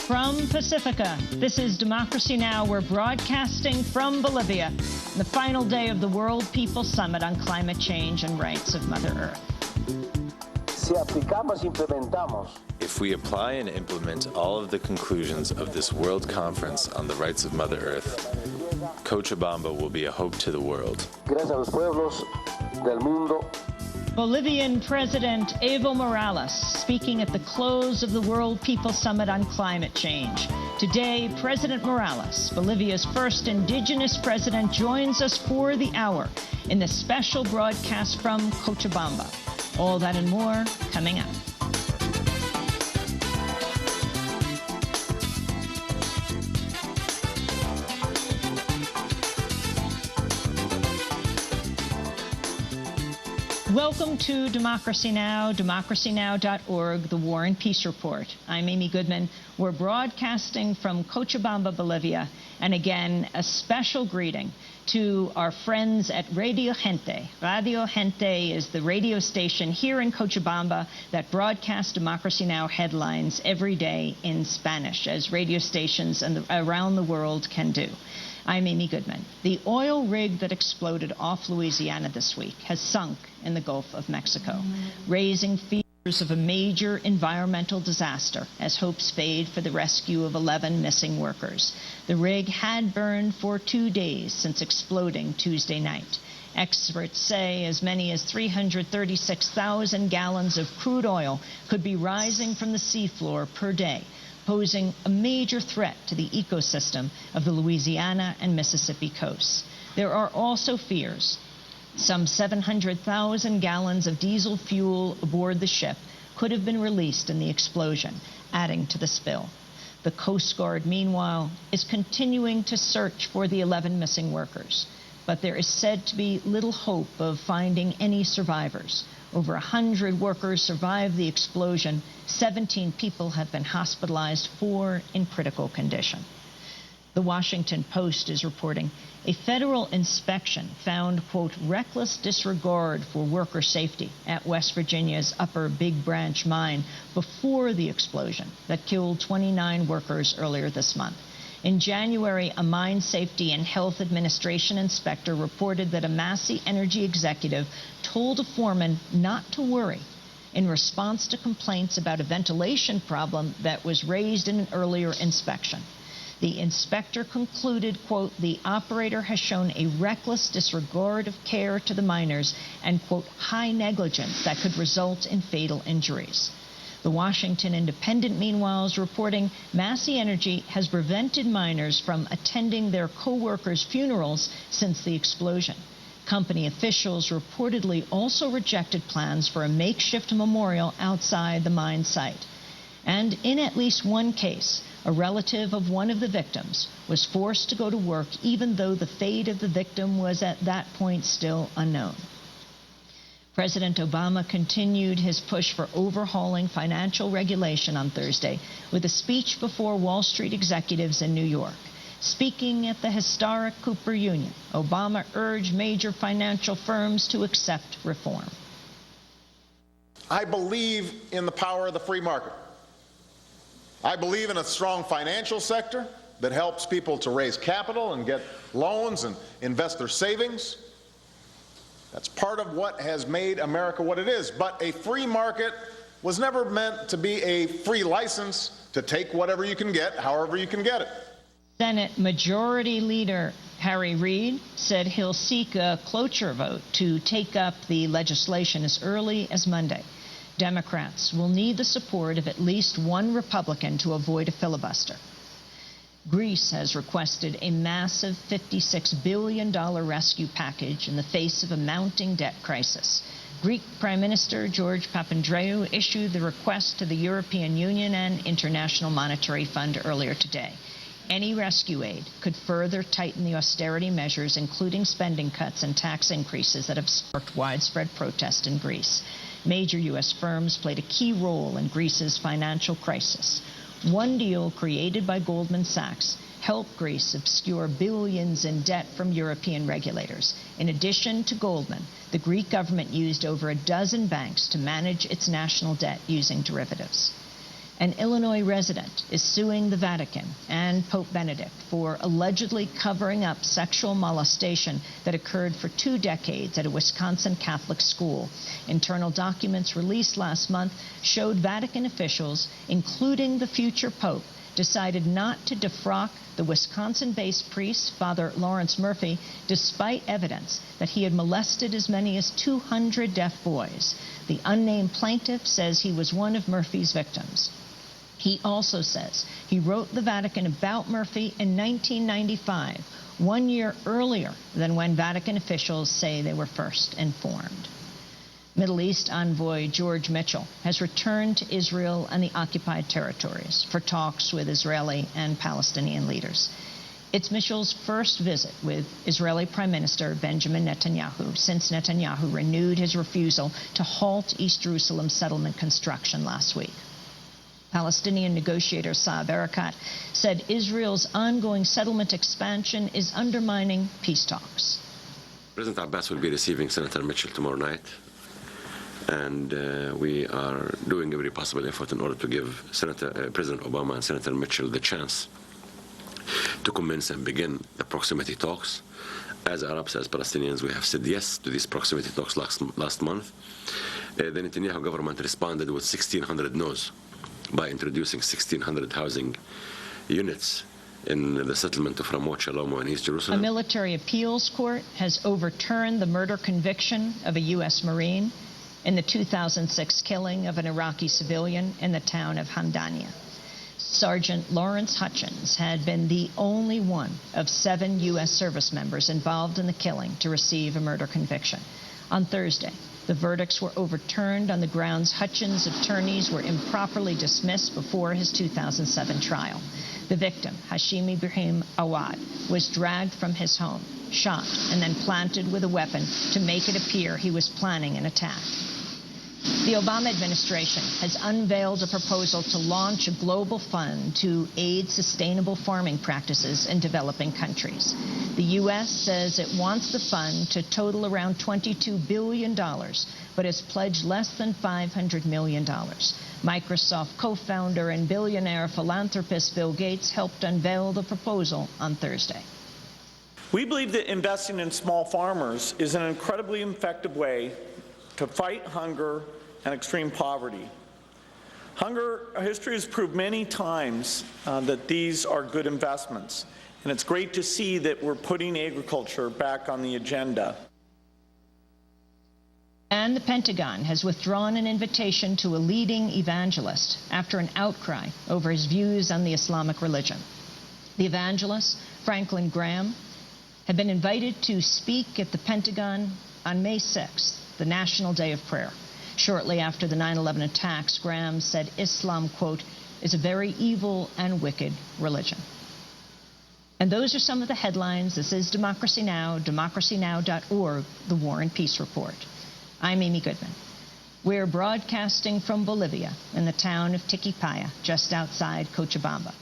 From Pacifica, this is Democracy Now! We're broadcasting from Bolivia, the final day of the World People's Summit on Climate Change and Rights of Mother Earth. If we apply and implement all of the conclusions of this World Conference on the Rights of Mother Earth, Cochabamba will be a hope to the world. Bolivian President Evo Morales speaking at the close of the World People's Summit on Climate Change. Today, President Morales, Bolivia's first indigenous president, joins us for the hour in the special broadcast from Cochabamba. All that and more coming up. Welcome to Democracy Now!, democracynow.org, the War and Peace Report. I'm Amy Goodman. We're broadcasting from Cochabamba, Bolivia, and again, a special greeting to our friends at Radio Gente. Radio Gente is the radio station here in Cochabamba that broadcasts Democracy Now! Headlines every day in Spanish, as radio stations around the world can do. I'm Amy Goodman. The oil rig that exploded off Louisiana this week has sunk in the Gulf of Mexico, raising fears of a major environmental disaster as hopes fade for the rescue of 11 missing workers. The rig had burned for 2 days since exploding Tuesday night. Experts say as many as 336,000 gallons of crude oil could be rising from the seafloor per day, posing a major threat to the ecosystem of the Louisiana and Mississippi coasts. There are also fears some 700,000 gallons of diesel fuel aboard the ship could have been released in the explosion, adding to the spill. The Coast Guard, meanwhile, is continuing to search for the 11 missing workers, but there is said to be little hope of finding any survivors. Over 100 workers survived the explosion. 17 people have been hospitalized, 4 in critical condition. The Washington Post is reporting a federal inspection found, quote, reckless disregard for worker safety at West Virginia's Upper Big Branch mine before the explosion that killed 29 workers earlier this month. In January, a Mine Safety and Health Administration inspector reported that a Massey energy executive told a foreman not to worry in response to complaints about a ventilation problem that was raised in an earlier inspection. The inspector concluded, quote, the operator has shown a reckless disregard of care to the miners and, quote, high negligence that could result in fatal injuries. The Washington Independent, meanwhile, is reporting Massey Energy has prevented miners from attending their co-workers' funerals since the explosion. Company officials reportedly also rejected plans for a makeshift memorial outside the mine site. And in at least one case, a relative of one of the victims was forced to go to work even though the fate of the victim was at that point still unknown. President Obama continued his push for overhauling financial regulation on Thursday with a speech before Wall Street executives in New York. Speaking at the historic Cooper Union, Obama urged major financial firms to accept reform. I believe in the power of the free market. I believe in a strong financial sector that helps people to raise capital and get loans and invest their savings. That's part of what has made America what it is. But a free market was never meant to be a free license to take whatever you can get, however you can get it. Senate Majority Leader Harry Reid said he'll seek a cloture vote to take up the legislation as early as Monday. Democrats will need the support of at least one Republican to avoid a filibuster. Greece has requested a massive $56 billion rescue package in the face of a mounting debt crisis. Greek Prime Minister George Papandreou issued the request to the European Union and International Monetary Fund earlier today. Any rescue aid could further tighten the austerity measures, including spending cuts and tax increases that have sparked widespread protest in Greece. Major U.S. firms played a key role in Greece's financial crisis. One deal created by Goldman Sachs helped Greece obscure billions in debt from European regulators. In addition to Goldman, the Greek government used over a dozen banks to manage its national debt using derivatives. An Illinois resident is suing the Vatican and Pope Benedict for allegedly covering up sexual molestation that occurred for 2 decades at a Wisconsin Catholic school. Internal documents released last month showed Vatican officials, including the future Pope, decided not to defrock the Wisconsin-based priest, Father Lawrence Murphy, despite evidence that he had molested as many as 200 deaf boys. The unnamed plaintiff says he was one of Murphy's victims. He also says he wrote the Vatican about Murphy in 1995, 1 year earlier than when Vatican officials say they were first informed. Middle East envoy George Mitchell has returned to Israel and the occupied territories for talks with Israeli and Palestinian leaders. It's Mitchell's first visit with Israeli Prime Minister Benjamin Netanyahu since Netanyahu renewed his refusal to halt East Jerusalem settlement construction last week. Palestinian negotiator Saeb Erekat said Israel's ongoing settlement expansion is undermining peace talks. President Abbas will be receiving Senator Mitchell tomorrow night, and we are doing every possible effort in order to give President Obama and Senator Mitchell the chance to commence and begin the proximity talks. As Arabs, as Palestinians, we have said yes to these proximity talks last month. The Netanyahu government responded with 1,600 no's by introducing 1,600 housing units in the settlement of Ramot Shalomo in East Jerusalem. A military appeals court has overturned the murder conviction of a U.S. Marine in the 2006 killing of an Iraqi civilian in the town of Hamdania. Sergeant Lawrence Hutchins had been the only one of 7 U.S. service members involved in the killing to receive a murder conviction. On Thursday, the verdicts were overturned on the grounds Hutchins' attorneys were improperly dismissed before his 2007 trial. The victim, Hashim Ibrahim Awad, was dragged from his home, shot, and then planted with a weapon to make it appear he was planning an attack. The Obama administration has unveiled a proposal to launch a global fund to aid sustainable farming practices in developing countries. The U.S. says it wants the fund to total around $22 billion, but has pledged less than $500 million. Microsoft co-founder and billionaire philanthropist Bill Gates helped unveil the proposal on Thursday. We believe that investing in small farmers is an incredibly effective way to fight hunger and extreme poverty. History has proved many times that these are good investments, and it's great to see that we're putting agriculture back on the agenda. And the Pentagon has withdrawn an invitation to a leading evangelist after an outcry over his views on the Islamic religion. The evangelist, Franklin Graham, had been invited to speak at the Pentagon on May 6th, the National Day of Prayer. Shortly after the 9/11 attacks, Graham said Islam, quote, is a very evil and wicked religion. And those are some of the headlines. This is Democracy Now!, democracynow.org, the War and Peace Report. I'm Amy Goodman. We're broadcasting from Bolivia in the town of Tiquipaya, just outside Cochabamba.